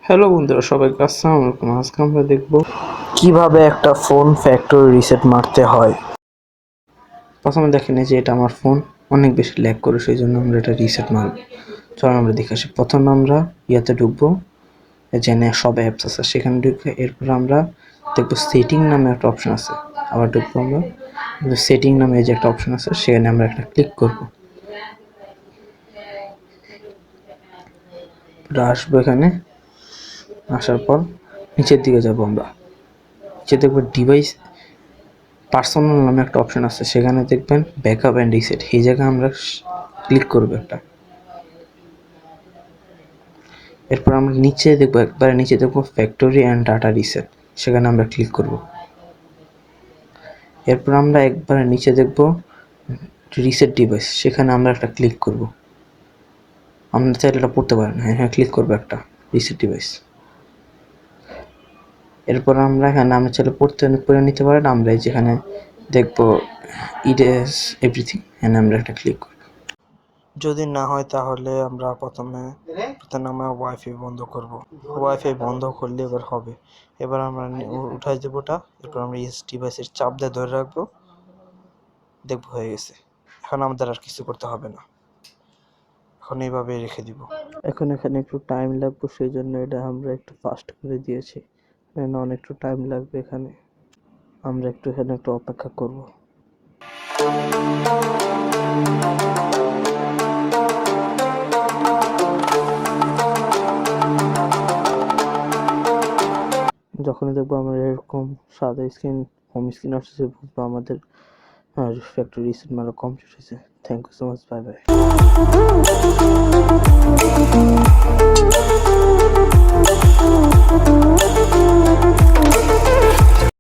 Hello বন্ধুরা, সবাইকে আসসালামু আলাইকুম। আজকে আমরা দেখব কিভাবে একটা ফোন ফ্যাক্টরি রিসেট মারতে হয়। প্রথমে দেখেন যে এটা আমার ফোন অনেক বেশি ল্যাগ করে, সেই জন্য আমরা এটা রিসেট মারব। চলো আমরা দেখে আসি। প্রথমে আমরা ইয়াতে ঢুকবো, যেখানে সব অ্যাপস আছে সেখানে ঢুকে এরপর আমরা দেখবো সেটিং নামে একটা অপশন আছে। আবার ঢুকবো আমরা, সেটিং নামে যে একটা অপশন আছে সেখানে আমরা একটা ক্লিক করবো। আসবো এখানে, আসার পর নিচের দিকে যাবো আমরা। নিচে দেখবো ডিভাইস পার্সোনাল নামে একটা অপশন আছে, সেখানে দেখবেন ব্যাকআপ অ্যান্ড রিসেট। এই জায়গায় আমরা ক্লিক করবো একটা। এরপর আমরা নিচে দেখবো, একবারে নিচে দেখবো ফ্যাক্টরি অ্যান্ড ডাটা রিসেট, সেখানে আমরা ক্লিক করব। এরপর আমরা একবারে নিচে দেখবো রিসেট ডিভাইস, সেখানে আমরা একটা ক্লিক করব। আমরা চাইলে এটা পড়তে পারেন, হ্যাঁ ক্লিক করবো একটা রিসেট ডিভাইস। এরপর আমরা এখানে আমরা চাইলে পড়ে নিতে পারেন। আমরা যেখানে দেখবো ইডএস এভরিথিং, এখানে আমরা একটা ক্লিক করব। যদি না হয় তাহলে আমরা প্রথমে আমরা ওয়াইফাই বন্ধ করব। ওয়াইফাই বন্ধ করলে এবার হবে। এবার আমরা উঠাই দেবো ওটা। এরপর আমরা এই ডিভাইসের চাপ দিয়ে ধরে রাখবো, দেখবো হয়ে গেছে। এখন আমাদের আর কিছু করতে হবে না, এখন এইভাবে রেখে দিব। এখন এখানে একটু টাইম লাগবে, সেই জন্য এটা আমরা একটু ফাস্ট করে দিয়েছি। অনেক একটু টাইম লাগবে এখানে, আমরা এখানে একটু অপেক্ষা করব। যখনই দেখবো আমরা এরকম সাদা স্ক্রিন, হোম স্ক্রিন আসছে, বুঝবো আমাদের ফ্যাক্টরি রিসেট মারা কমপ্লিট হয়েছে। Thank you so much, bye by.